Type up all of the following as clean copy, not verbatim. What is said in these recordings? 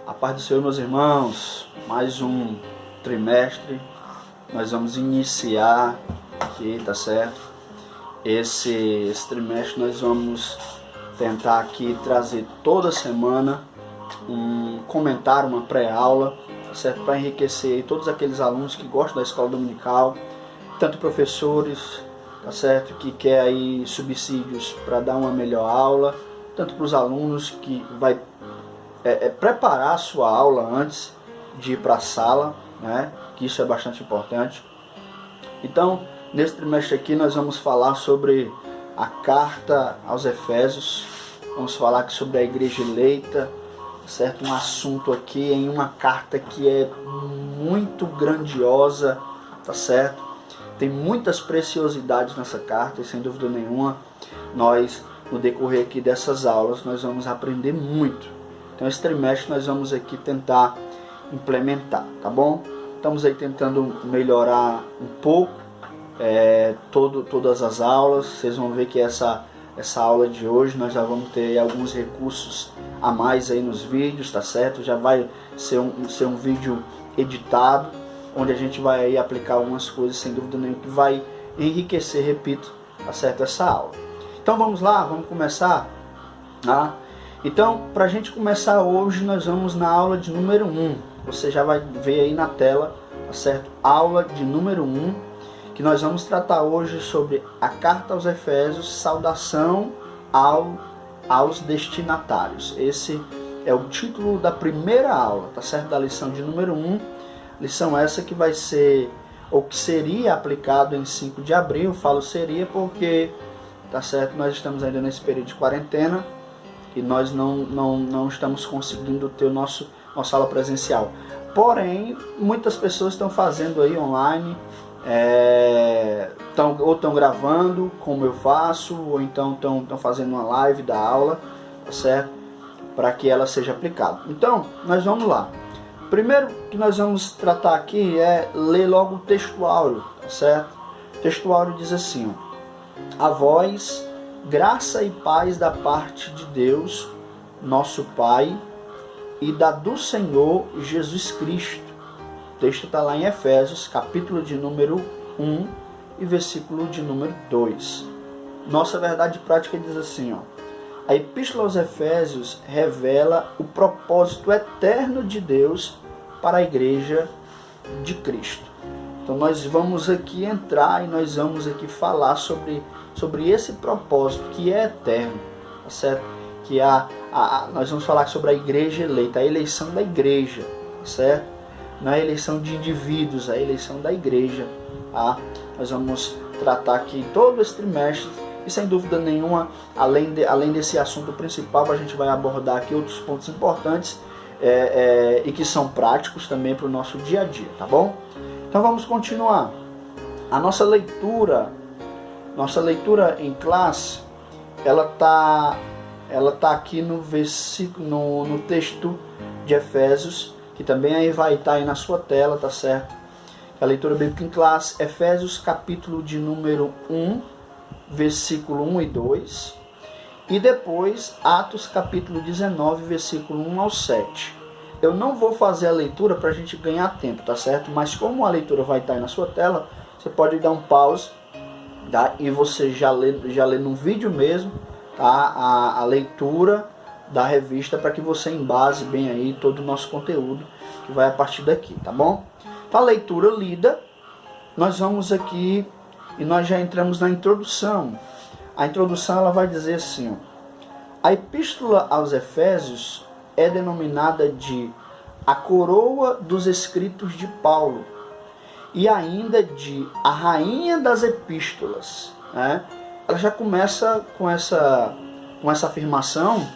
A paz do Senhor, meus irmãos, mais um trimestre, nós vamos iniciar aqui, tá certo? Esse trimestre nós vamos tentar aqui trazer toda semana um comentário, uma pré-aula, tá certo? Para enriquecer todos aqueles alunos que gostam da escola dominical, tanto professores, tá certo? Que quer aí subsídios para dar uma melhor aula, tanto para os alunos que vai preparar a sua aula antes de ir para a sala, né? Que isso é bastante importante. Então, nesse trimestre aqui nós vamos falar sobre a carta aos Efésios, vamos falar aqui sobre a igreja eleita, certo? Um assunto aqui em uma carta que é muito grandiosa, tá certo? Tem muitas preciosidades nessa carta e sem dúvida nenhuma nós, no decorrer aqui dessas aulas, nós vamos aprender muito. Então esse trimestre nós vamos aqui tentar implementar, tá bom? Estamos aí tentando melhorar um pouco todas as aulas. Vocês vão ver que essa aula de hoje nós já vamos ter aí alguns recursos a mais aí nos vídeos, tá certo? Já vai ser um vídeo editado, onde a gente vai aí aplicar algumas coisas, sem dúvida nenhuma, que vai enriquecer, repito, tá certo, essa aula. Então vamos lá, vamos começar, tá? Então, para a gente começar hoje, nós vamos na aula de número 1. Você já vai ver aí na tela, tá certo? Aula de número 1, que nós vamos tratar hoje sobre a carta aos Efésios, saudação aos destinatários. Esse é o título da primeira aula, tá certo? Da lição de número 1. Lição essa que vai ser, ou que seria aplicado em 5 de abril. Eu falo seria porque, tá certo? Nós estamos ainda nesse período de quarentena e nós não estamos conseguindo ter nossa aula presencial. Porém, muitas pessoas estão fazendo aí online, ou estão gravando, como eu faço, ou então estão fazendo uma live da aula, tá certo? Para que ela seja aplicada. Então, nós vamos lá. Primeiro que nós vamos tratar aqui é ler logo o textuário, tá certo? O textuário diz assim, ó: a vós, graça e paz da parte de Deus, nosso Pai, e da do Senhor Jesus Cristo. O texto está lá em Efésios, capítulo de número 1 e versículo de número 2. Nossa verdade prática diz assim, ó: a Epístola aos Efésios revela o propósito eterno de Deus para a Igreja de Cristo. Então nós vamos aqui entrar e nós vamos aqui falar sobre esse propósito que é eterno, tá certo? Que nós vamos falar sobre a igreja eleita, a eleição da igreja, tá certo? Não é a eleição de indivíduos, é a eleição da igreja, tá? Nós vamos tratar aqui todo esse trimestre e sem dúvida nenhuma, além desse assunto principal, a gente vai abordar aqui outros pontos importantes e que são práticos também para o nosso dia a dia, tá bom? Então vamos continuar. A nossa leitura em classe, ela tá aqui no versículo, no texto de Efésios, que também aí vai estar aí na sua tela, tá certo? A leitura bíblica em classe, Efésios capítulo de número 1, versículo 1 e 2, e depois Atos capítulo 19, versículo 1 ao 7. Eu não vou fazer a leitura para a gente ganhar tempo, tá certo? Mas como a leitura vai estar aí na sua tela, você pode dar um pause, tá? E você já lê no vídeo mesmo, tá? A leitura da revista, para que você embase bem aí todo o nosso conteúdo que vai a partir daqui, tá bom? Então a leitura lida, nós vamos aqui e nós já entramos na introdução. A introdução ela vai dizer assim, ó: a Epístola aos Efésios é denominada de a coroa dos escritos de Paulo e ainda de a rainha das epístolas, né? Ela já começa com essa afirmação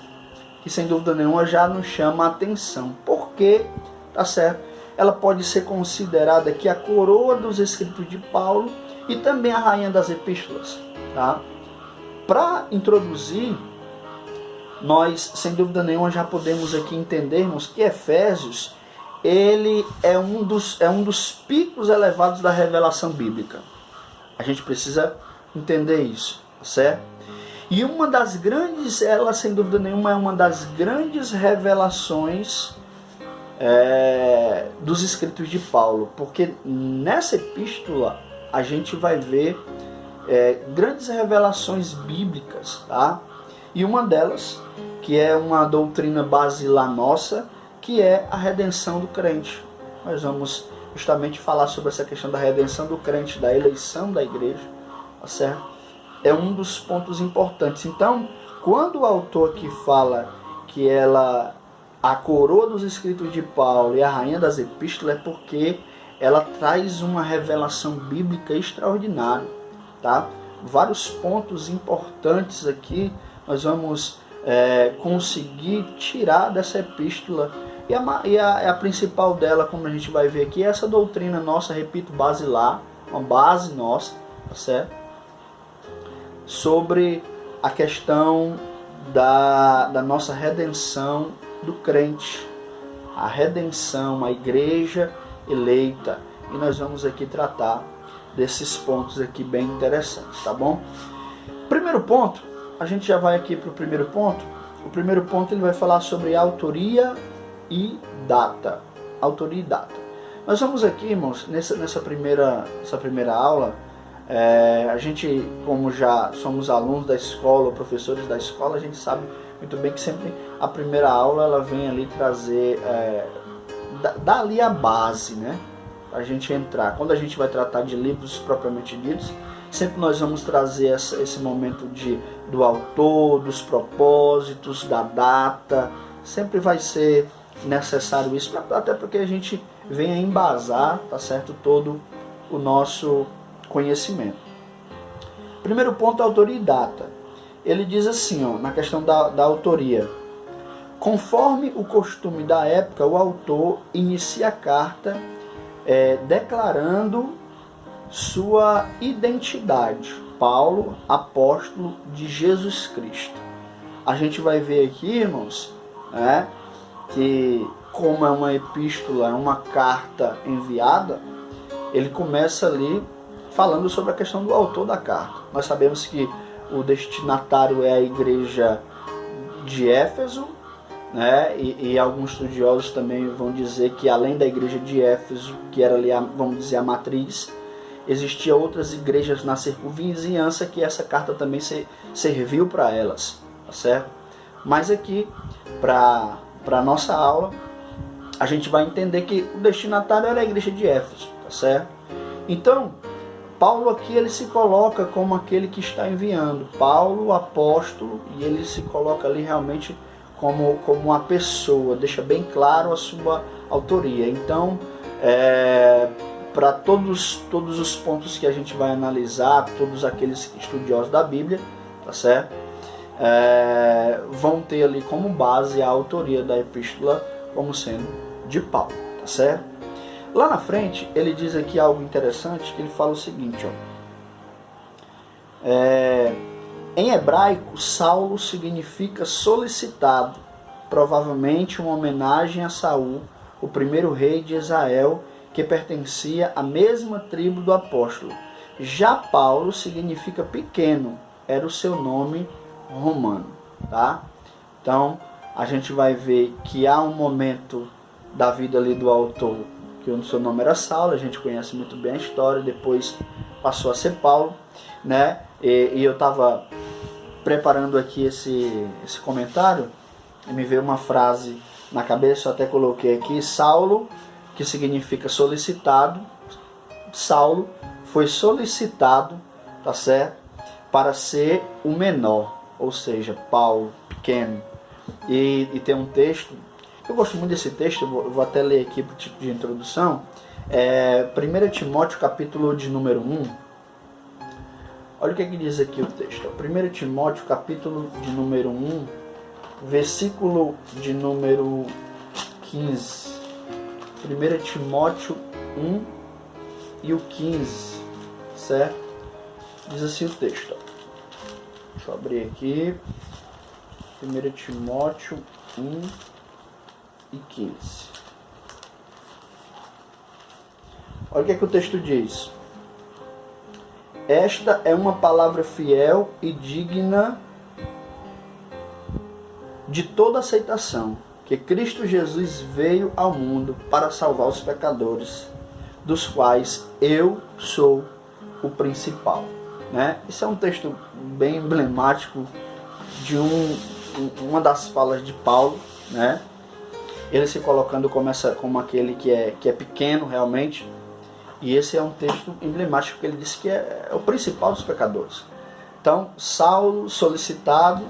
que sem dúvida nenhuma já nos chama a atenção. Porque, tá certo? Ela pode ser considerada aqui a coroa dos escritos de Paulo e também a rainha das epístolas, tá? Para introduzir, nós sem dúvida nenhuma já podemos aqui entendermos que Efésios ele é um dos picos elevados da revelação bíblica. A gente precisa entender isso, certo? E uma das grandes, ela sem dúvida nenhuma é uma das grandes revelações dos escritos de Paulo, porque nessa epístola a gente vai ver grandes revelações bíblicas, tá? E uma delas, que é uma doutrina basilar nossa, que é a redenção do crente. Nós vamos justamente falar sobre essa questão da redenção do crente, da eleição da igreja, tá certo? É um dos pontos importantes. Então, quando o autor aqui fala que ela, a coroa dos escritos de Paulo e a rainha das epístolas, é porque ela traz uma revelação bíblica extraordinária, tá? Vários pontos importantes aqui nós vamos conseguir tirar dessa epístola. E a principal dela, como a gente vai ver aqui, é essa doutrina nossa, repito, basilar, uma base nossa, tá certo? Sobre a questão da nossa redenção do crente, a redenção, a igreja eleita. E nós vamos aqui tratar desses pontos aqui bem interessantes, tá bom? Primeiro ponto, a gente já vai aqui para o primeiro ponto. O primeiro ponto ele vai falar sobre autoria e data. Autoria e data. Nós vamos aqui, irmãos, nessa primeira aula, a gente, como já somos alunos da escola, professores da escola, a gente sabe muito bem que sempre a primeira aula ela vem ali trazer, dá ali a base, né? A gente entrar. Quando a gente vai tratar de livros propriamente ditos, sempre nós vamos trazer esse momento do autor, dos propósitos, da data. Sempre vai ser necessário isso, até porque a gente venha embasar, tá certo, todo o nosso conhecimento. Primeiro ponto, autoria e data. Ele diz assim, ó, na questão da autoria: conforme o costume da época, o autor inicia a carta declarando sua identidade. Paulo, apóstolo de Jesus Cristo. A gente vai ver aqui, irmãos, que como é uma epístola, é uma carta enviada, ele começa ali falando sobre a questão do autor da carta. Nós sabemos que o destinatário é a igreja de Éfeso, né? E alguns estudiosos também vão dizer que além da igreja de Éfeso, que era ali, vamos dizer, a matriz, existiam outras igrejas na circunvizinhança que essa carta também serviu para elas, tá certo? Mas aqui, para a nossa aula, a gente vai entender que o destinatário era a igreja de Éfeso, tá certo? Então, Paulo aqui ele se coloca como aquele que está enviando. Paulo, apóstolo, e ele se coloca ali realmente como uma pessoa, deixa bem claro a sua autoria. Então, para todos os pontos que a gente vai analisar, todos aqueles estudiosos da Bíblia, tá certo? Vão ter ali como base a autoria da epístola como sendo de Paulo, tá certo? Lá na frente, ele diz aqui algo interessante, que ele fala o seguinte, ó. Em hebraico, Saulo significa solicitado, provavelmente uma homenagem a Saul, o primeiro rei de Israel, que pertencia à mesma tribo do apóstolo. Já Paulo significa pequeno, era o seu nome romano, tá? Então, a gente vai ver que há um momento da vida ali do autor, que o seu nome era Saulo, a gente conhece muito bem a história, depois passou a ser Paulo, né? E eu estava preparando aqui esse comentário, e me veio uma frase na cabeça, eu até coloquei aqui: Saulo, que significa solicitado, Saulo foi solicitado, tá certo? Para ser o menor, ou seja, Paulo, pequeno. E tem um texto, eu gosto muito desse texto, eu vou até ler aqui para o tipo de introdução, 1 Timóteo capítulo de número 1, olha o que diz aqui o texto, 1 Timóteo capítulo de número 1, versículo de número 15, 1 Timóteo 1 e o 15, certo? Diz assim o texto, deixa eu abrir aqui, 1 Timóteo 1 e 15. Olha o que o texto diz. Esta é uma palavra fiel e digna de toda aceitação, que Cristo Jesus veio ao mundo para salvar os pecadores, dos quais eu sou o principal. Né? Isso é um texto bem emblemático de uma das falas de Paulo, né? Ele se colocando como aquele que é pequeno realmente, e esse é um texto emblemático que ele diz que é o principal dos pecadores. Então, Saulo solicitado,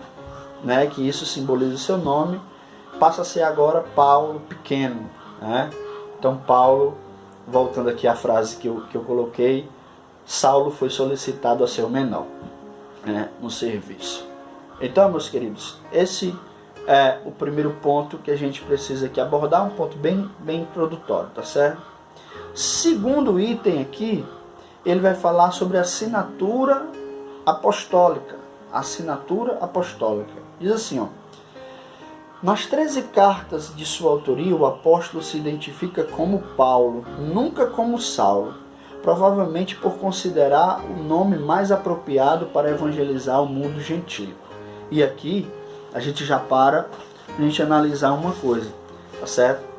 né, que isso simboliza o seu nome, passa a ser agora Paulo pequeno. Né? Então, Paulo, voltando aqui à frase que eu coloquei, Saulo foi solicitado a ser o menor, né, no serviço. Então, meus queridos, esse é o primeiro ponto que a gente precisa aqui abordar, um ponto bem introdutório, tá certo? Segundo item aqui, ele vai falar sobre a assinatura apostólica. Assinatura apostólica. Diz assim, ó: nas 13 cartas de sua autoria, o apóstolo se identifica como Paulo, nunca como Saulo, provavelmente por considerar o nome mais apropriado para evangelizar o mundo gentílico. E aqui a gente já para a gente analisar uma coisa, tá certo?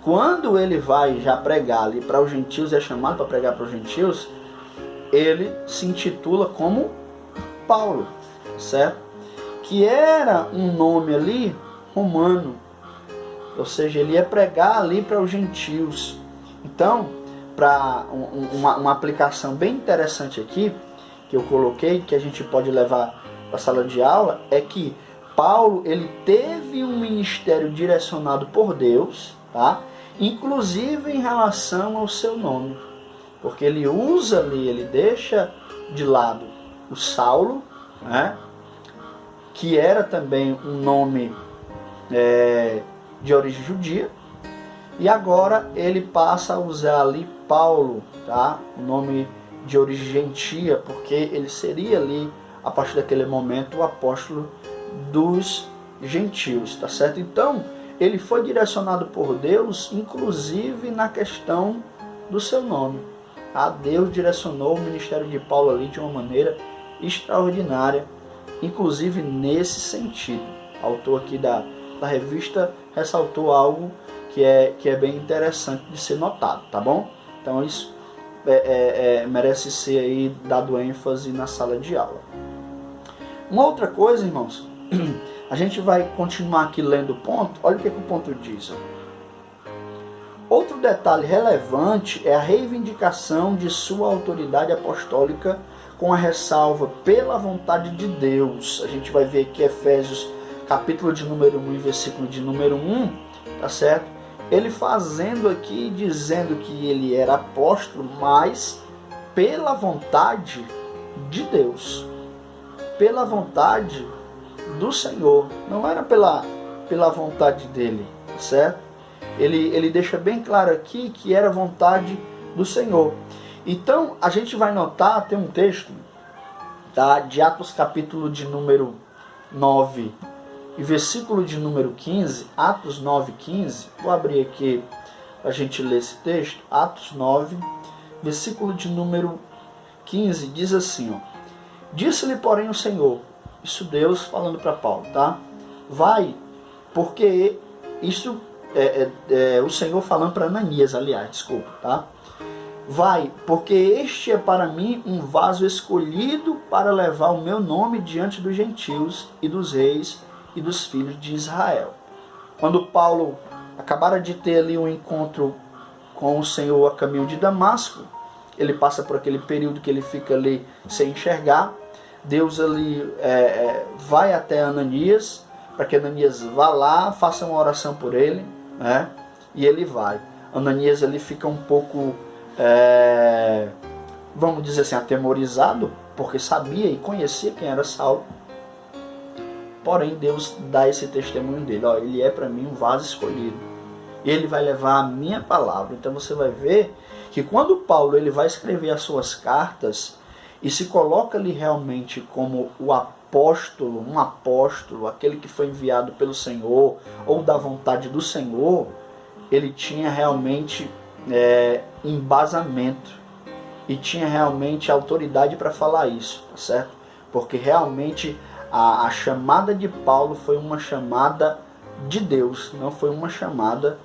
Quando ele vai já pregar ali para os gentios, é chamado para pregar para os gentios, ele se intitula como Paulo, certo? Que era um nome ali romano, ou seja, ele ia pregar ali para os gentios. Então, para uma aplicação bem interessante aqui, que eu coloquei, que a gente pode levar para a sala de aula, é que Paulo, ele teve um ministério direcionado por Deus, tá? Inclusive em relação ao seu nome, porque ele usa ali, ele deixa de lado o Saulo, né? Que era também um nome de origem judia, e agora ele passa a usar ali Paulo, tá? O nome de origem gentia, porque ele seria ali, a partir daquele momento, o apóstolo dos gentios, tá certo? Então, ele foi direcionado por Deus, inclusive na questão do seu nome. Tá? Deus direcionou o ministério de Paulo ali de uma maneira extraordinária, inclusive nesse sentido. O autor aqui da revista ressaltou algo que é bem interessante de ser notado, tá bom? Então isso merece ser aí dado ênfase na sala de aula. Uma outra coisa, irmãos, a gente vai continuar aqui lendo o ponto. Olha o que o ponto diz. Outro detalhe relevante é a reivindicação de sua autoridade apostólica com a ressalva pela vontade de Deus. A gente vai ver aqui Efésios capítulo de número 1 e versículo de número 1, tá certo? Ele fazendo aqui, dizendo que ele era apóstolo, mas pela vontade de Deus, pela vontade do Senhor, não era pela vontade dele, certo? Ele deixa bem claro aqui que era vontade do Senhor. Então, a gente vai notar, tem um texto, tá, de Atos capítulo de número 9 e versículo de número 15, Atos 9, 15, vou abrir aqui para a gente ler esse texto. Atos 9, versículo de número 15, diz assim, ó: disse-lhe, porém, o Senhor, isso Deus falando para Paulo, tá? Vai, porque isso o Senhor falando para Ananias, aliás, desculpa, tá? Vai, porque este é para mim um vaso escolhido para levar o meu nome diante dos gentios e dos reis e dos filhos de Israel. Quando Paulo acabara de ter ali um encontro com o Senhor a caminho de Damasco, ele passa por aquele período que ele fica ali sem enxergar. Deus ali vai até Ananias, para que Ananias vá lá, faça uma oração por ele, né? E ele vai. Ananias ali fica um pouco, vamos dizer assim, atemorizado, porque sabia e conhecia quem era Saulo. Porém, Deus dá esse testemunho dele. Ó, ele é para mim um vaso escolhido. Ele vai levar a minha palavra. Então você vai ver que quando Paulo ele vai escrever as suas cartas e se coloca ali realmente como o apóstolo, um apóstolo, aquele que foi enviado pelo Senhor ou da vontade do Senhor, ele tinha realmente embasamento e tinha realmente autoridade para falar isso, tá certo? Porque realmente a chamada de Paulo foi uma chamada de Deus, não foi uma chamada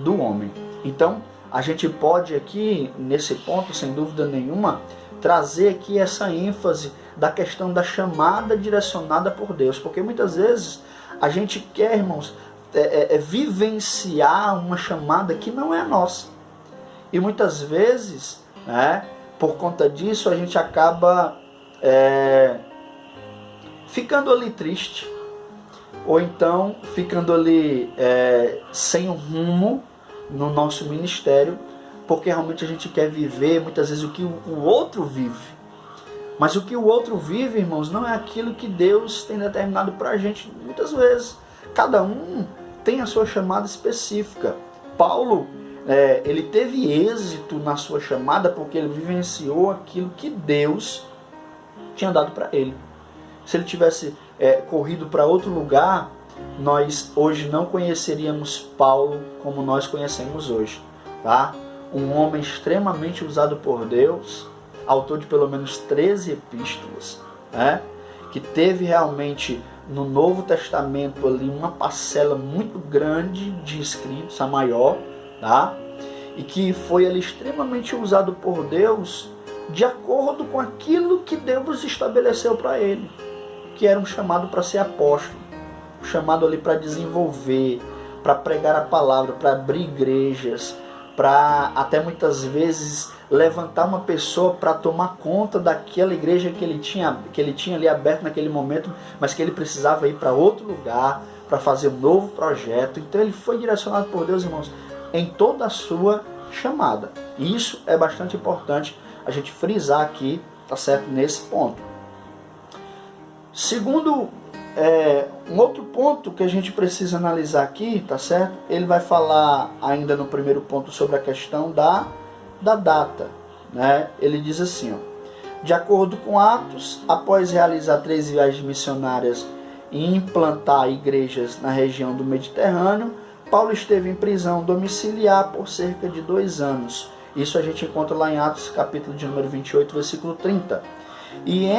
do homem. Então, a gente pode aqui, nesse ponto, sem dúvida nenhuma, trazer aqui essa ênfase da questão da chamada direcionada por Deus, porque muitas vezes a gente quer, irmãos, vivenciar uma chamada que não é a nossa. E muitas vezes, né, por conta disso, a gente acaba ficando ali triste, ou então ficando ali sem um rumo no nosso ministério, porque realmente a gente quer viver muitas vezes o que o outro vive. Mas o que o outro vive, irmãos, não é aquilo que Deus tem determinado para a gente. Muitas vezes, cada um tem a sua chamada específica. Paulo, ele teve êxito na sua chamada porque ele vivenciou aquilo que Deus tinha dado para ele. Se ele tivesse corrido para outro lugar, nós hoje não conheceríamos Paulo como nós conhecemos hoje, tá? Um homem extremamente usado por Deus, autor de pelo menos 13 epístolas, né? Que teve realmente no Novo Testamento ali uma parcela muito grande de escritos, a maior, tá? E que foi ali extremamente usado por Deus de acordo com aquilo que Deus estabeleceu para ele, que era um chamado para ser apóstolo, um chamado ali para desenvolver, para pregar a palavra, para abrir igrejas, para até muitas vezes levantar uma pessoa para tomar conta daquela igreja que ele tinha ali aberto naquele momento, mas que ele precisava ir para outro lugar, para fazer um novo projeto. Então ele foi direcionado por Deus, irmãos, em toda a sua chamada. E isso é bastante importante a gente frisar aqui, tá certo? Nesse ponto. Segundo, um outro ponto que a gente precisa analisar aqui, tá certo? Ele vai falar ainda no primeiro ponto sobre a questão da data, né? Ele diz assim, ó: de acordo com Atos, após realizar 3 viagens missionárias e implantar igrejas na região do Mediterrâneo, Paulo esteve em prisão domiciliar por cerca de 2 anos. Isso a gente encontra lá em Atos, capítulo de número 28, versículo 30. E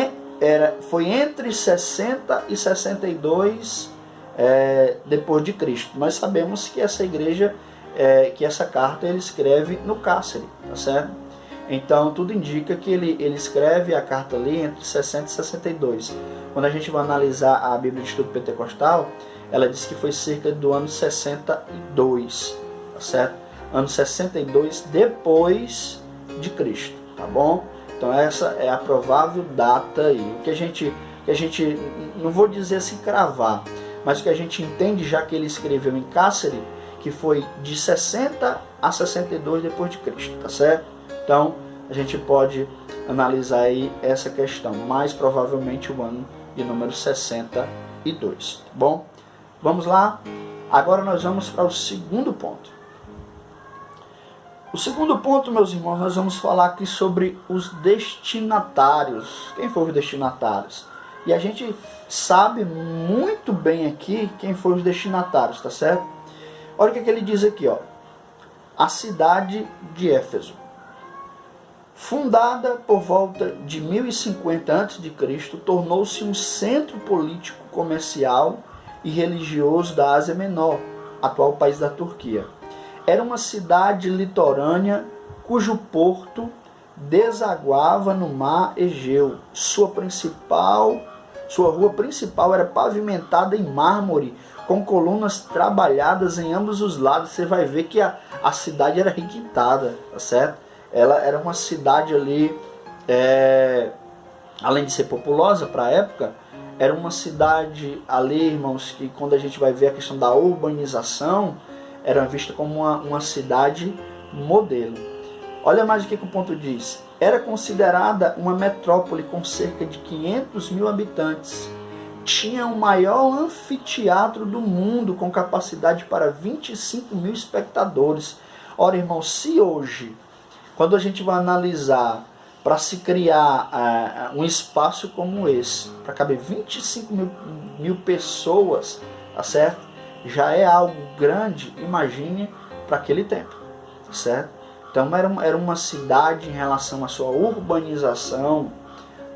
foi entre 60 e 62 depois de Cristo. Nós sabemos que essa igreja, que essa carta ele escreve no cárcere, tá certo? Então tudo indica que ele escreve a carta ali entre 60 e 62. Quando a gente vai analisar a Bíblia de Estudo Pentecostal, ela diz que foi cerca do ano 62, tá certo? Ano 62 depois de Cristo, tá bom? Então essa é a provável data aí. O que a gente não vou dizer assim cravar, mas o que a gente entende, já que ele escreveu em cárcere, que foi de 60 a 62 depois de Cristo, tá certo? Então a gente pode analisar aí essa questão, mais provavelmente o ano de número 62, tá bom? Vamos lá, agora nós vamos para o segundo ponto. O segundo ponto, meus irmãos, nós vamos falar aqui sobre os destinatários. Quem foram os destinatários? E a gente sabe muito bem aqui quem foram os destinatários, tá certo? Olha o que ele diz aqui, ó. A cidade de Éfeso. Fundada por volta de 1050 a.C., tornou-se um centro político, comercial e religioso da Ásia Menor, atual país da Turquia. Era uma cidade litorânea cujo porto desaguava no mar Egeu. Sua rua principal era pavimentada em mármore, com colunas trabalhadas em ambos os lados. Você vai ver que a cidade era requintada, tá certo? Ela era uma cidade ali, além de ser populosa para a época, era uma cidade ali, irmãos, que quando a gente vai ver a questão da urbanização, era vista como uma cidade modelo. Olha mais o que o ponto diz. Era considerada uma metrópole com cerca de 500 mil habitantes. Tinha o maior anfiteatro do mundo, com capacidade para 25 mil espectadores. Ora, irmão, se hoje, quando a gente vai analisar, para se criar um espaço como esse, para caber 25 mil pessoas, tá certo? Já é algo grande, imagine para aquele tempo, tá certo? Então era uma cidade em relação à sua urbanização,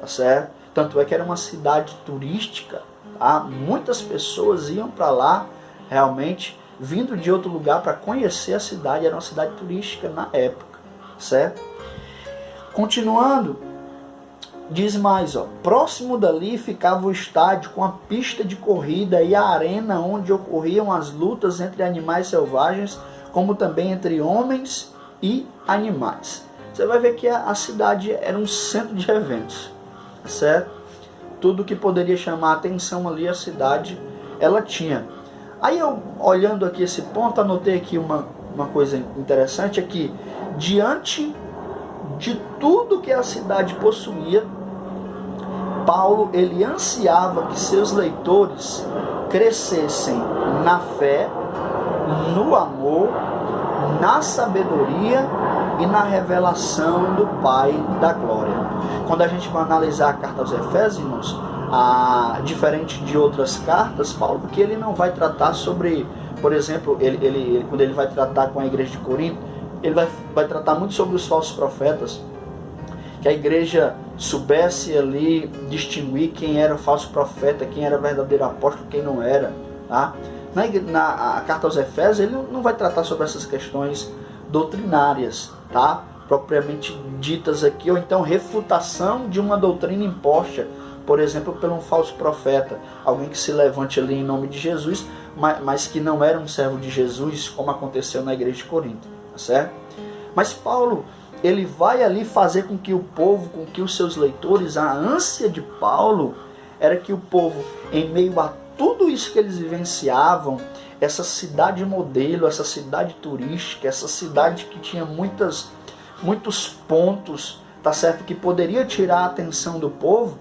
tá certo? Tanto é que era uma cidade turística, tá? Muitas pessoas iam para lá realmente vindo de outro lugar para conhecer a cidade. Era uma cidade turística na época, certo? Continuando, diz mais, próximo dali ficava o estádio com a pista de corrida e a arena onde ocorriam as lutas entre animais selvagens, como também entre homens e animais. Você vai ver que a cidade era um centro de eventos, certo? Tudo que poderia chamar a atenção ali, a cidade, ela tinha. Aí eu, olhando aqui esse ponto, anotei aqui uma coisa interessante, é que diante de tudo que a cidade possuía, Paulo, ele ansiava que seus leitores crescessem na fé, no amor, na sabedoria e na revelação do Pai da glória. Quando a gente vai analisar a carta aos Efésios, irmãos, diferente de outras cartas, Paulo, porque ele não vai tratar sobre, por exemplo, quando ele vai tratar com a igreja de Corinto, ele vai tratar muito sobre os falsos profetas, que a igreja soubesse ali distinguir quem era o falso profeta, quem era o verdadeiro apóstolo, quem não era, tá? Na carta aos Efésios, ele não vai tratar sobre essas questões doutrinárias, tá? Propriamente ditas aqui, ou então refutação de uma doutrina imposta, por exemplo, por um falso profeta, alguém que se levante ali em nome de Jesus, mas que não era um servo de Jesus, como aconteceu na igreja de Corinto, tá certo? Mas Paulo, ele vai ali fazer com que o povo, com que os seus leitores, a ânsia de Paulo era que o povo, em meio a tudo isso que eles vivenciavam, essa cidade modelo, essa cidade turística, essa cidade que tinha muitos pontos, tá certo, que poderia tirar a atenção do povo,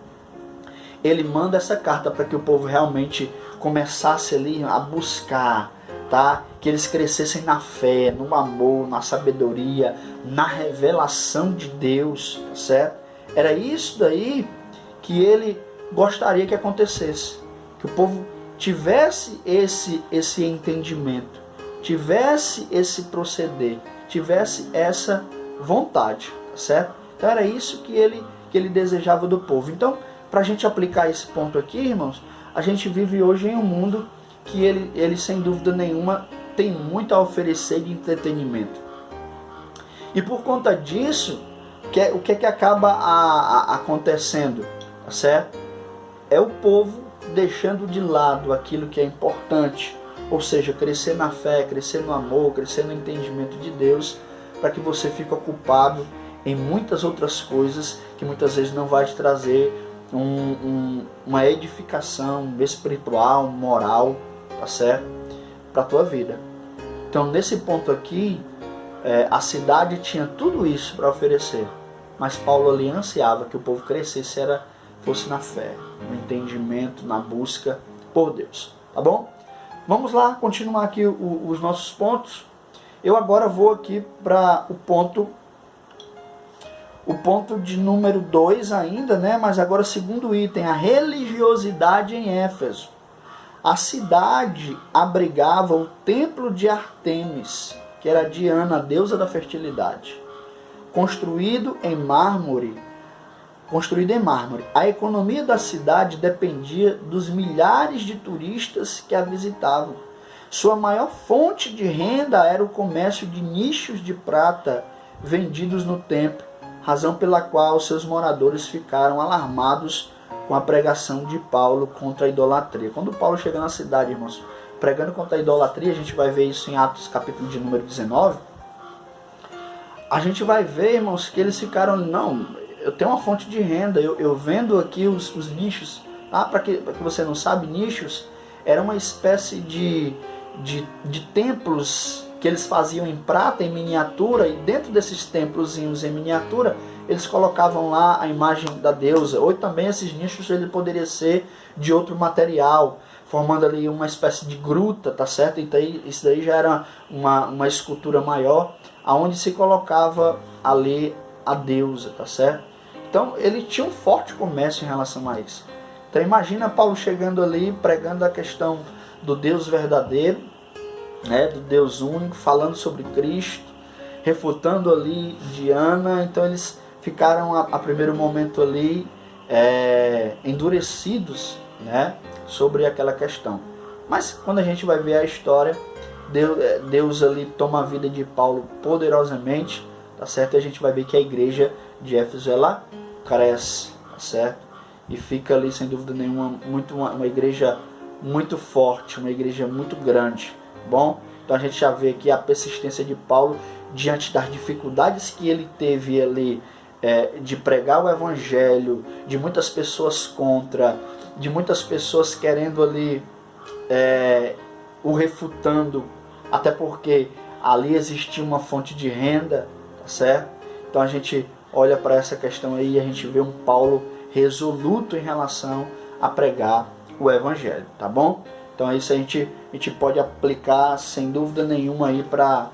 ele manda essa carta para que o povo realmente começasse ali a buscar, tá? Que eles crescessem na fé, no amor, na sabedoria, na revelação de Deus, tá certo? Era isso daí que ele gostaria que acontecesse, que o povo tivesse esse entendimento, tivesse esse proceder, tivesse essa vontade, tá certo? Então era isso que ele desejava do povo. Então, para a gente aplicar esse ponto aqui, irmãos, a gente vive hoje em um mundo que ele sem dúvida nenhuma tem muito a oferecer de entretenimento. E por conta disso, o que acaba acontecendo, tá certo? É o povo deixando de lado aquilo que é importante, ou seja, crescer na fé, crescer no amor, crescer no entendimento de Deus, para que você fique ocupado em muitas outras coisas que muitas vezes não vai te trazer uma edificação espiritual, moral, tá certo? Para a tua vida. Então, nesse ponto aqui, a cidade tinha tudo isso para oferecer, mas Paulo ali ansiava que o povo crescesse, fosse na fé, no entendimento, na busca por Deus, tá bom? Vamos lá, continuar aqui os nossos pontos. Eu agora vou aqui para o ponto de número 2 ainda, né? Mas agora o segundo item, a religiosidade em Éfeso. A cidade abrigava o templo de Ártemis, que era Diana, a deusa da fertilidade, construído em mármore. A economia da cidade dependia dos milhares de turistas que a visitavam. Sua maior fonte de renda era o comércio de nichos de prata vendidos no templo, razão pela qual seus moradores ficaram alarmados com a pregação de Paulo contra a idolatria. Quando Paulo chega na cidade, irmãos, pregando contra a idolatria, a gente vai ver isso em Atos capítulo de número 19, a gente vai ver, irmãos, que eles ficaram, não, eu tenho uma fonte de renda, eu vendo aqui os nichos, tá? Para que você não sabe, nichos era uma espécie de templos que eles faziam em prata, em miniatura, e dentro desses templozinhos em miniatura, eles colocavam lá a imagem da deusa, ou também esses nichos ele poderia ser de outro material, formando ali uma espécie de gruta, tá certo? Então isso daí já era uma escultura maior, aonde se colocava ali a deusa, tá certo? Então ele tinha um forte comércio em relação a isso. Então imagina Paulo chegando ali, pregando a questão do Deus verdadeiro, né, do Deus único, falando sobre Cristo, refutando ali Diana. Então eles ficaram a primeiro momento ali endurecidos, né, sobre aquela questão. Mas quando a gente vai ver a história, Deus ali toma a vida de Paulo poderosamente, tá certo? E a gente vai ver que a igreja de Éfeso, ela cresce, tá certo? E fica ali, sem dúvida nenhuma, uma igreja muito forte, uma igreja muito grande, bom? Então a gente já vê aqui a persistência de Paulo diante das dificuldades que ele teve ali, de pregar o evangelho, de muitas pessoas contra, de muitas pessoas querendo ali, o refutando, até porque ali existia uma fonte de renda, tá certo? Então a gente olha para essa questão aí e a gente vê um Paulo resoluto em relação a pregar o evangelho, tá bom? Então isso a gente pode aplicar sem dúvida nenhuma aí para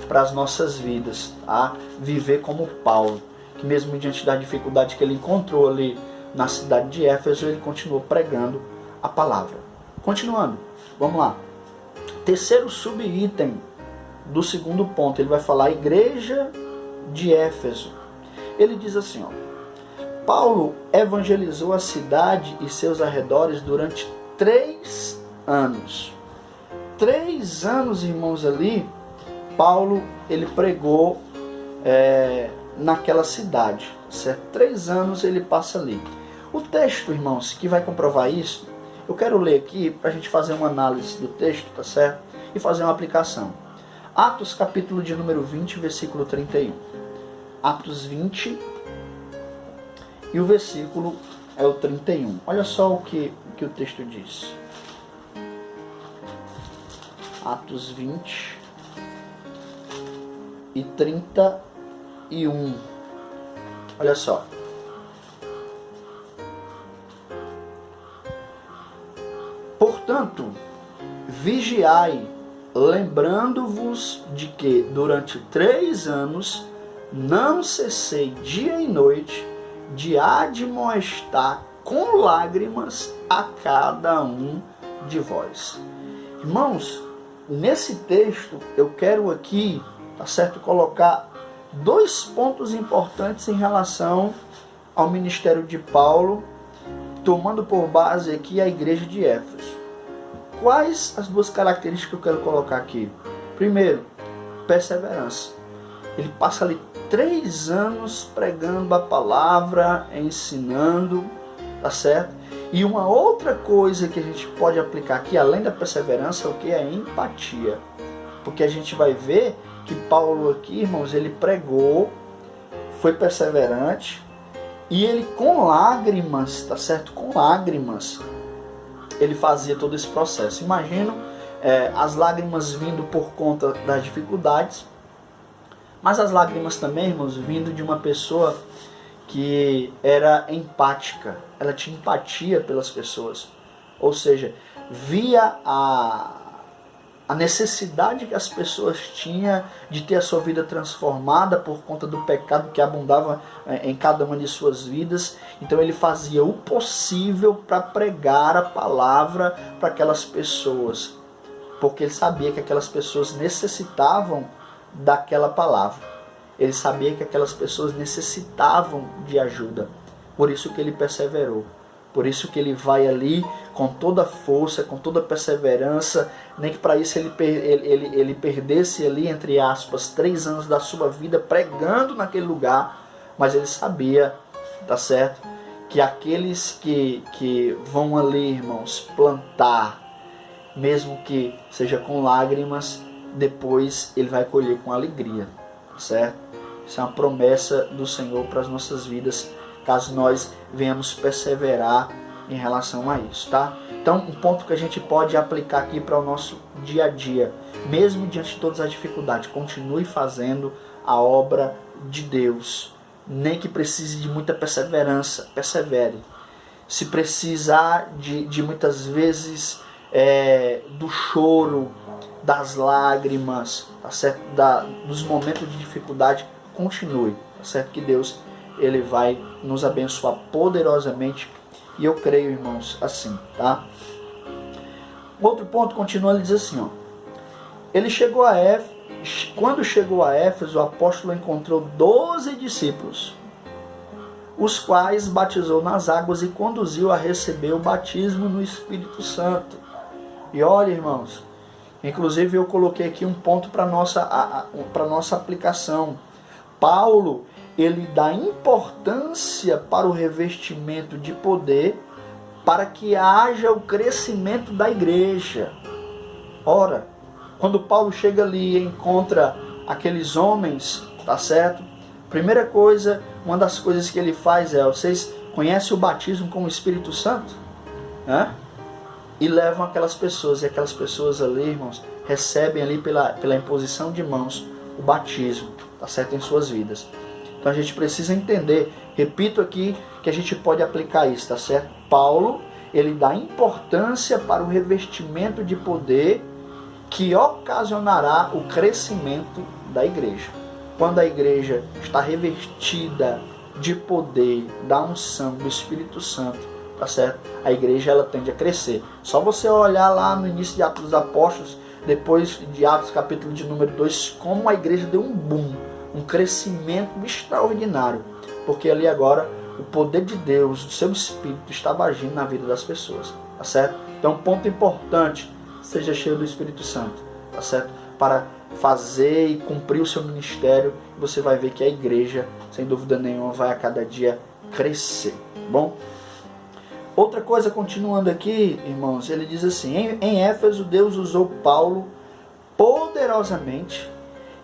as nossas vidas, tá? Viver como Paulo, que mesmo diante da dificuldade que ele encontrou ali na cidade de Éfeso, ele continuou pregando a palavra. Continuando, vamos lá. Terceiro subitem do segundo ponto, ele vai falar a igreja de Éfeso. Ele diz assim, ó: Paulo evangelizou a cidade e seus arredores durante 3 anos. 3 anos, irmãos, ali, Paulo, ele pregou naquela cidade, certo? 3 anos ele passa ali. O texto, irmãos, que vai comprovar isso, eu quero ler aqui para a gente fazer uma análise do texto, tá certo? E fazer uma aplicação. Atos, capítulo de número 20, versículo 31. Atos 20, e o versículo é o 31. Olha só o que o texto diz. Atos 20 e 31. Olha só. Portanto, vigiai, lembrando-vos de que durante 3 anos não cessei dia e noite de admoestar com lágrimas a cada um de vós. Irmãos, nesse texto eu quero aqui, tá certo, colocar 2 pontos importantes em relação ao ministério de Paulo, tomando por base aqui a igreja de Éfeso. Quais as 2 características que eu quero colocar aqui? Primeiro, perseverança. Ele passa ali 3 anos pregando a palavra, ensinando, tá certo? E uma outra coisa que a gente pode aplicar aqui, além da perseverança, é o que? É empatia. Porque a gente vai ver que Paulo aqui, irmãos, ele pregou, foi perseverante, e ele com lágrimas, tá certo? Com lágrimas, ele fazia todo esse processo. Imagino as lágrimas vindo por conta das dificuldades, mas as lágrimas também, irmãos, vindo de uma pessoa que era empática. Ela tinha empatia pelas pessoas. Ou seja, via a necessidade que as pessoas tinham de ter a sua vida transformada por conta do pecado que abundava em cada uma de suas vidas. Então ele fazia o possível para pregar a palavra para aquelas pessoas. Porque ele sabia que aquelas pessoas necessitavam daquela palavra. Ele sabia que aquelas pessoas necessitavam de ajuda. Por isso que ele perseverou. Por isso que ele vai ali com toda a força, com toda a perseverança, nem que para isso ele perdesse ali, entre aspas, 3 anos da sua vida pregando naquele lugar, mas ele sabia, tá certo, que aqueles que vão ali, irmãos, plantar, mesmo que seja com lágrimas, depois ele vai colher com alegria, certo? Isso é uma promessa do Senhor para as nossas vidas, caso nós venhamos perseverar em relação a isso, tá? Então, um ponto que a gente pode aplicar aqui para o nosso dia a dia, mesmo diante de todas as dificuldades, continue fazendo a obra de Deus, nem que precise de muita perseverança, persevere. Se precisar de muitas vezes do choro, das lágrimas, tá certo? Dos momentos de dificuldade, continue, tá certo? Que Deus, ele vai nos abençoar poderosamente, e eu creio, irmãos, assim, tá? Outro ponto continua, ele diz assim, ó: quando chegou a Éfeso, o apóstolo encontrou 12 discípulos, os quais batizou nas águas e conduziu a receber o batismo no Espírito Santo. E olha, irmãos, inclusive eu coloquei aqui um ponto para nossa aplicação. Paulo, ele dá importância para o revestimento de poder para que haja o crescimento da igreja. Ora, quando Paulo chega ali e encontra aqueles homens, tá certo? Primeira coisa, uma das coisas que ele faz é, vocês conhecem o batismo com o Espírito Santo? E levam aquelas pessoas, e aquelas pessoas ali, irmãos, recebem ali pela imposição de mãos o batismo, tá certo? Em suas vidas. Então a gente precisa entender, repito aqui, que a gente pode aplicar isso, tá certo? Paulo, ele dá importância para o revestimento de poder que ocasionará o crescimento da igreja. Quando a igreja está revestida de poder, da unção do Espírito Santo, tá certo? A igreja, ela tende a crescer. Só você olhar lá no início de Atos dos Apóstolos, depois de Atos capítulo de número 2, como a igreja deu um boom, um crescimento extraordinário, porque ali agora o poder de Deus, do seu Espírito, estava agindo na vida das pessoas, tá certo? Então, ponto importante, seja cheio do Espírito Santo, tá certo? Para fazer e cumprir o seu ministério, você vai ver que a igreja, sem dúvida nenhuma, vai a cada dia crescer, tá bom? Outra coisa, continuando aqui, irmãos, ele diz assim, em Éfeso Deus usou Paulo poderosamente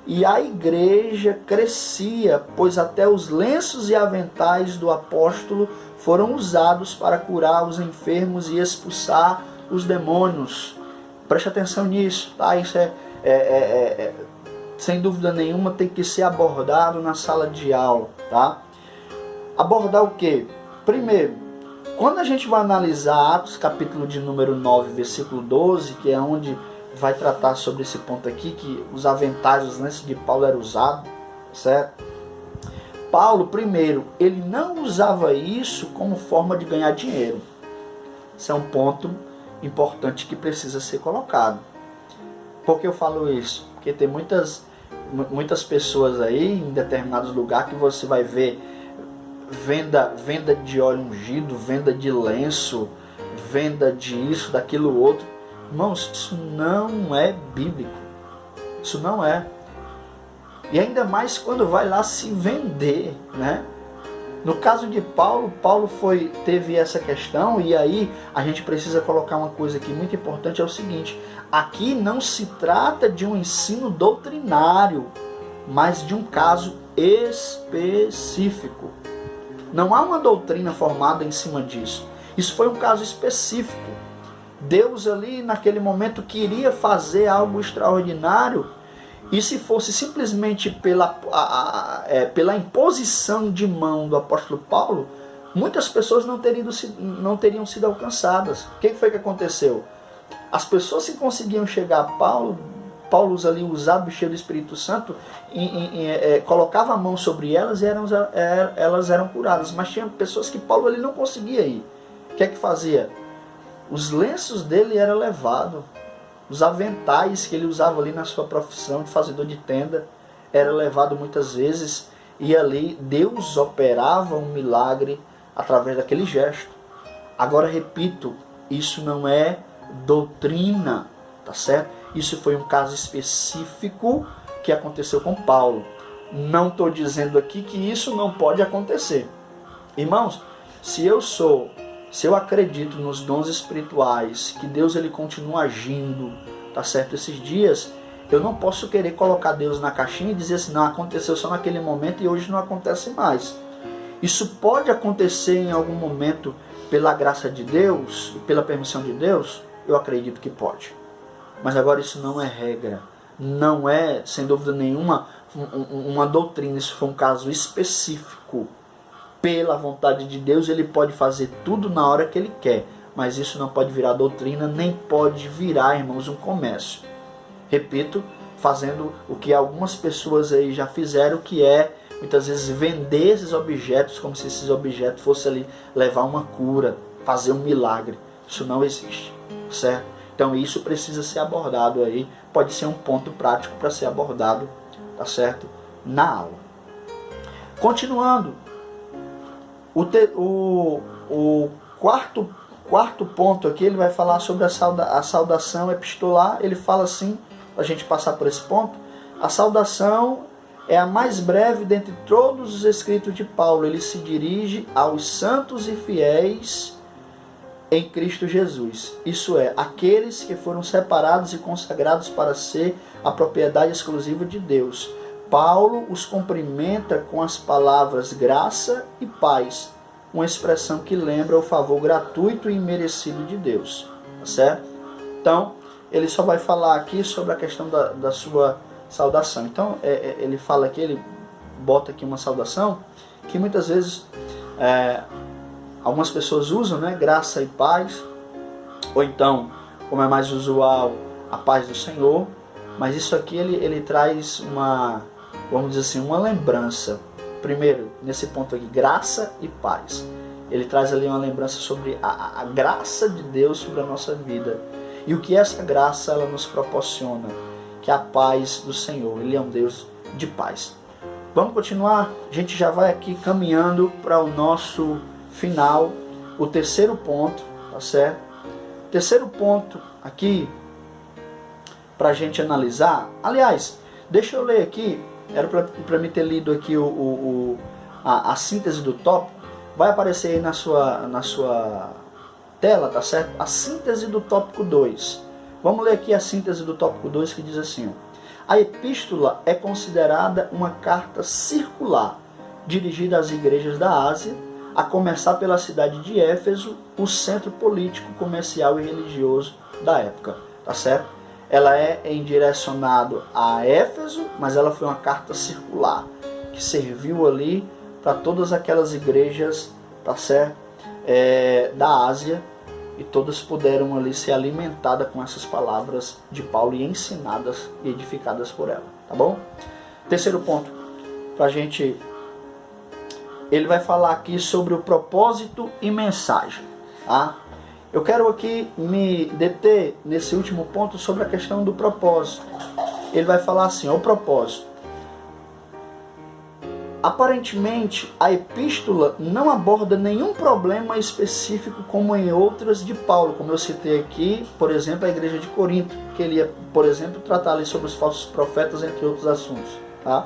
e a igreja crescia, pois até os lenços e aventais do apóstolo foram usados para curar os enfermos e expulsar os demônios. Preste atenção nisso, tá? Isso sem dúvida nenhuma tem que ser abordado na sala de aula, tá? Abordar o quê? Primeiro, quando a gente vai analisar Atos capítulo de número 9, versículo 12, que é onde vai tratar sobre esse ponto aqui, que os aventais, os lenços de Paulo eram usados, certo? Paulo, primeiro, ele não usava isso como forma de ganhar dinheiro. Esse é um ponto importante que precisa ser colocado. Por que eu falo isso? Porque tem muitas pessoas aí em determinados lugares que você vai ver venda de óleo ungido, venda de lenço, venda de isso, daquilo outro. Irmãos, isso não é bíblico. Isso não é. E ainda mais quando vai lá se vender, né? No caso de Paulo, teve essa questão, e aí a gente precisa colocar uma coisa aqui muito importante, é o seguinte: aqui não se trata de um ensino doutrinário, mas de um caso específico. Não há uma doutrina formada em cima disso. Isso foi um caso específico. Deus ali naquele momento queria fazer algo extraordinário, e se fosse simplesmente pela imposição de mão do apóstolo Paulo, muitas pessoas não teriam sido alcançadas. O que foi que aconteceu? As pessoas que conseguiam chegar a Paulo ali usado, cheio do Espírito Santo, colocava a mão sobre elas e elas eram curadas. Mas tinha pessoas que Paulo ele não conseguia ir. O que é que fazia? Os lenços dele eram levados. Os aventais que ele usava ali na sua profissão de fazedor de tenda era levado muitas vezes, e ali Deus operava um milagre através daquele gesto. Agora repito, isso não é doutrina, tá certo? Isso foi um caso específico que aconteceu com Paulo. Não estou dizendo aqui que isso não pode acontecer. Irmãos, se eu acredito nos dons espirituais, que Deus ele continua agindo, tá certo? Esses dias, eu não posso querer colocar Deus na caixinha e dizer assim, não, aconteceu só naquele momento e hoje não acontece mais. Isso pode acontecer em algum momento pela graça de Deus e pela permissão de Deus? Eu acredito que pode. Mas agora isso não é regra. Não é, sem dúvida nenhuma, uma doutrina. Isso foi um caso específico. Pela vontade de Deus, ele pode fazer tudo na hora que ele quer. Mas isso não pode virar doutrina, nem pode virar, irmãos, um comércio. Repito, fazendo o que algumas pessoas aí já fizeram, que é, muitas vezes, vender esses objetos como se esses objetos fossem ali levar uma cura, fazer um milagre. Isso não existe, certo? Então isso precisa ser abordado aí, pode ser um ponto prático para ser abordado, tá certo? Na aula. Continuando, o quarto ponto aqui, ele vai falar sobre a saudação epistolar. Ele fala assim, para a gente passar por esse ponto: a saudação é a mais breve dentre todos os escritos de Paulo. Ele se dirige aos santos e fiéis em Cristo Jesus. Isso é, aqueles que foram separados e consagrados para ser a propriedade exclusiva de Deus. Paulo os cumprimenta com as palavras graça e paz, uma expressão que lembra o favor gratuito e imerecido de Deus. Tá certo? Então, ele só vai falar aqui sobre a questão da sua saudação. Então, ele fala aqui, ele bota aqui uma saudação que muitas vezes algumas pessoas usam, né? Graça e paz, ou então, como é mais usual, a paz do Senhor. Mas isso aqui ele traz uma, vamos dizer assim, uma lembrança. Primeiro, nesse ponto aqui, graça e paz. Ele traz ali uma lembrança sobre a graça de Deus sobre a nossa vida. E o que essa graça ela nos proporciona, que é a paz do Senhor. Ele é um Deus de paz. Vamos continuar? A gente já vai aqui caminhando para o nosso final, o terceiro ponto, tá certo? Terceiro ponto aqui, para a gente analisar. Aliás, deixa eu ler aqui, era para mim ter lido aqui a síntese do tópico. Vai aparecer aí na sua tela, tá certo? A síntese do tópico 2. Vamos ler aqui a síntese do tópico 2, que diz assim: a epístola é considerada uma carta circular, dirigida às igrejas da Ásia, a começar pela cidade de Éfeso, o centro político, comercial e religioso da época, tá certo? Ela é direcionada a Éfeso, mas ela foi uma carta circular, que serviu ali para todas aquelas igrejas, tá certo? Da Ásia, e todas puderam ali ser alimentadas com essas palavras de Paulo e ensinadas e edificadas por ela, tá bom? Terceiro ponto, pra gente, ele vai falar aqui sobre o propósito e mensagem, tá? Eu quero aqui me deter nesse último ponto sobre a questão do propósito. Ele vai falar assim: o propósito. Aparentemente, a epístola não aborda nenhum problema específico como em outras de Paulo, como eu citei aqui, por exemplo, a igreja de Corinto, que ele ia, por exemplo, tratar ali sobre os falsos profetas, entre outros assuntos, tá?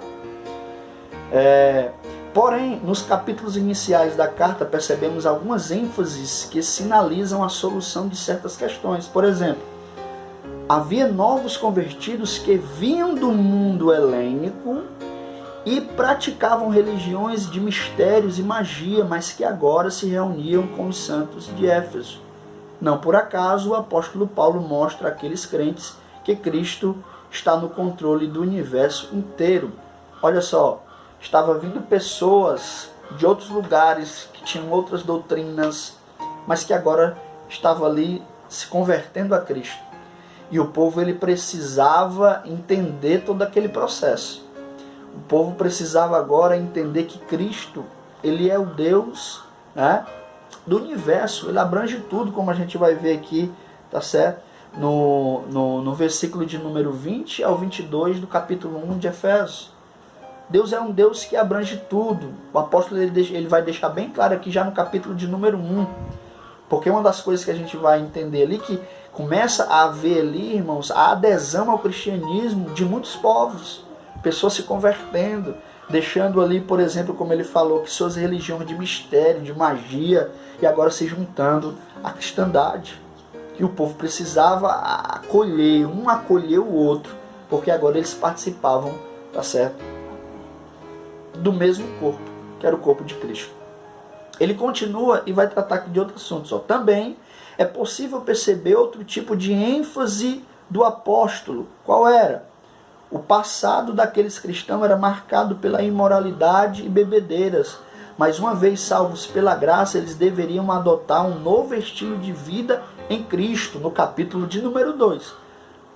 Porém, nos capítulos iniciais da carta, percebemos algumas ênfases que sinalizam a solução de certas questões. Por exemplo, havia novos convertidos que vinham do mundo helênico e praticavam religiões de mistérios e magia, mas que agora se reuniam com os santos de Éfeso. Não por acaso o apóstolo Paulo mostra àqueles crentes que Cristo está no controle do universo inteiro. Olha só, estava vindo pessoas de outros lugares que tinham outras doutrinas, mas que agora estavam ali se convertendo a Cristo. E o povo ele precisava entender todo aquele processo. O povo precisava agora entender que Cristo, ele é o Deus, né, do universo. Ele abrange tudo, como a gente vai ver aqui, tá certo? No versículo de número 20 ao 22 do capítulo 1 de Efésios. Deus é um Deus que abrange tudo. O apóstolo ele vai deixar bem claro aqui já no capítulo de número 1. Porque uma das coisas que a gente vai entender ali, que começa a haver ali, irmãos, a adesão ao cristianismo de muitos povos. Pessoas se convertendo, deixando ali, por exemplo, como ele falou, que suas religiões de mistério, de magia, e agora se juntando à cristandade. Que o povo precisava acolher, um acolher o outro, porque agora eles participavam, tá certo, do mesmo corpo, que era o corpo de Cristo. Ele continua e vai tratar aqui de outros assuntos. Também é possível perceber outro tipo de ênfase do apóstolo. Qual era? O passado daqueles cristãos era marcado pela imoralidade e bebedeiras, mas uma vez salvos pela graça, eles deveriam adotar um novo estilo de vida em Cristo, no capítulo de número 2.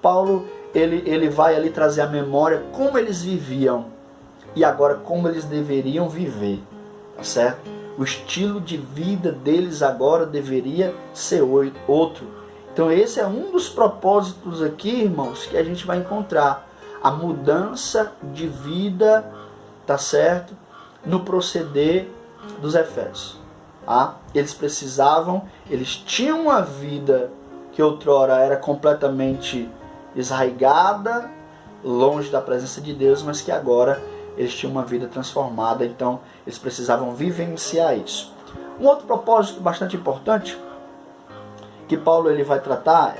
Paulo ele vai ali trazer à memória como eles viviam e agora como eles deveriam viver, tá certo? O estilo de vida deles agora deveria ser outro. Então esse é um dos propósitos aqui, irmãos, que a gente vai encontrar. A mudança de vida, tá certo? No proceder dos Efésios. Eles tinham uma vida que outrora era completamente desarraigada, longe da presença de Deus, mas que agora eles tinham uma vida transformada, então eles precisavam vivenciar isso. Um outro propósito bastante importante que Paulo ele vai tratar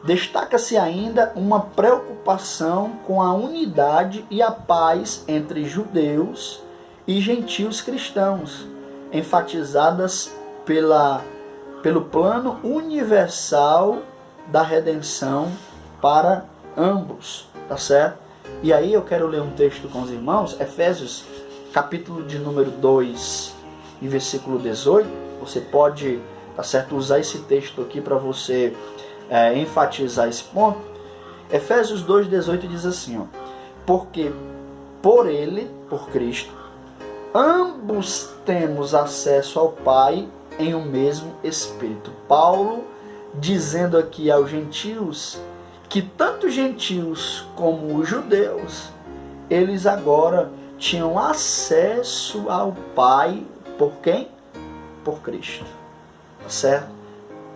destaca-se ainda uma preocupação com a unidade e a paz entre judeus e gentios cristãos, enfatizadas pelo plano universal da redenção para ambos, tá certo? E aí eu quero ler um texto com os irmãos, Efésios, capítulo de número 2, e versículo 18. Você pode, tá certo, usar esse texto aqui para você enfatizar esse ponto. Efésios 2,18 diz assim, ó: porque por ele, por Cristo, ambos temos acesso ao Pai em um mesmo Espírito. Paulo dizendo aqui aos gentios que tanto gentios como os judeus, eles agora tinham acesso ao Pai por quem? Por Cristo. Tá certo?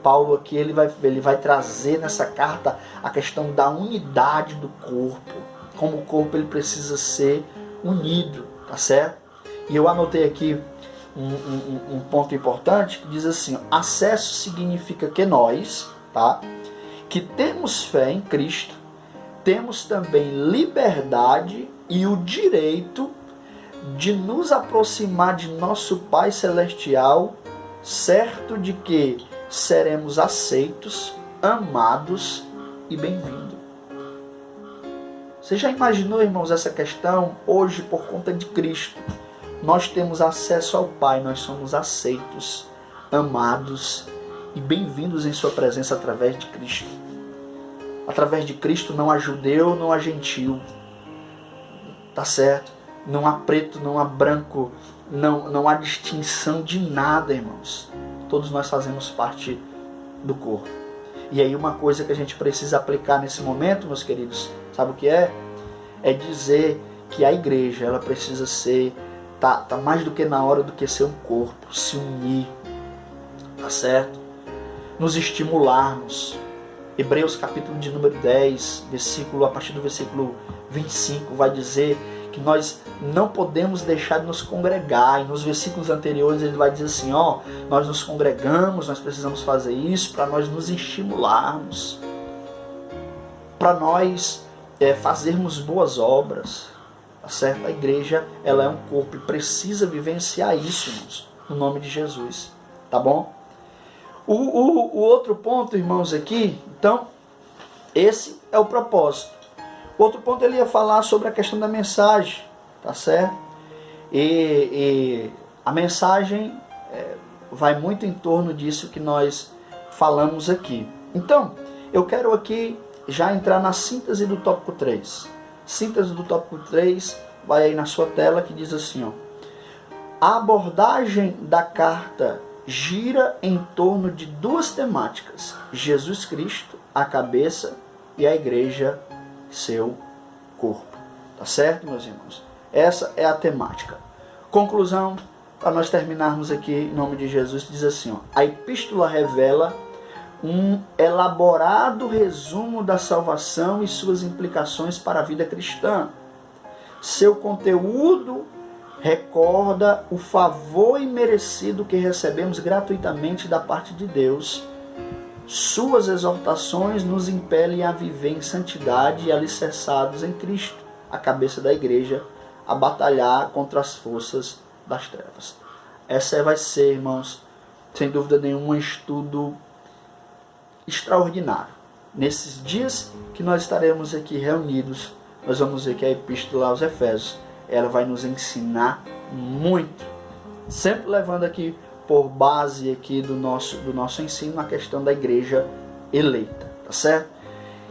Paulo aqui ele vai trazer nessa carta a questão da unidade do corpo, como o corpo ele precisa ser unido, tá certo? E eu anotei aqui um ponto importante que diz assim: acesso significa que nós, tá, que temos fé em Cristo, temos também liberdade e o direito de nos aproximar de nosso Pai Celestial, certo de que seremos aceitos, amados e bem-vindos. Você já imaginou, irmãos, essa questão? Hoje, por conta de Cristo, nós temos acesso ao Pai, nós somos aceitos, amados e bem-vindos em sua presença através de Cristo. Através de Cristo não há judeu, não há gentil, tá certo? Não há preto, não há branco, não há distinção de nada, irmãos. Todos nós fazemos parte do corpo. E aí uma coisa que a gente precisa aplicar nesse momento, meus queridos, sabe o que é? É dizer que a igreja, ela precisa ser, tá mais do que na hora do que ser um corpo, se unir, tá certo? Nos estimularmos. Hebreus capítulo de número 10, a partir do versículo 25, vai dizer que nós não podemos deixar de nos congregar. E nos versículos anteriores ele vai dizer assim, ó, nós nos congregamos, nós precisamos fazer isso para nós nos estimularmos, para nós fazermos boas obras, tá certo? A igreja, ela é um corpo e precisa vivenciar isso, irmãos, no nome de Jesus, tá bom? O outro ponto, irmãos, aqui, então, esse é o propósito. Outro ponto ele ia falar sobre a questão da mensagem, tá certo? E a mensagem vai muito em torno disso que nós falamos aqui. Então, eu quero aqui já entrar na síntese do tópico 3. Síntese do tópico 3 vai aí na sua tela, que diz assim, ó: a abordagem da carta gira em torno de duas temáticas: Jesus Cristo, a cabeça, e a igreja, seu corpo. Tá certo, meus irmãos? Essa é a temática. Conclusão, para nós terminarmos aqui, em nome de Jesus, diz assim, ó: a epístola revela um elaborado resumo da salvação e suas implicações para a vida cristã. Seu conteúdo recorda o favor imerecido que recebemos gratuitamente da parte de Deus. Suas exortações nos impelem a viver em santidade e alicerçados em Cristo, a cabeça da igreja, a batalhar contra as forças das trevas. Essa vai ser, irmãos, sem dúvida nenhuma, um estudo extraordinário. Nesses dias que nós estaremos aqui reunidos, nós vamos ver que a epístola aos Efésios, ela vai nos ensinar muito, sempre levando aqui por base aqui do nosso ensino a questão da igreja eleita, tá certo?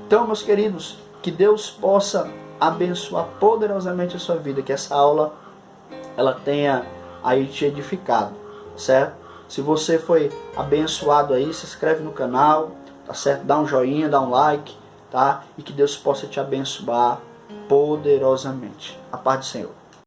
Então, meus queridos, que Deus possa abençoar poderosamente a sua vida, que essa aula ela tenha aí te edificado, certo? Se você foi abençoado aí, se inscreve no canal, tá certo? Dá um joinha, dá um like, tá? E que Deus possa te abençoar poderosamente. A paz do Senhor.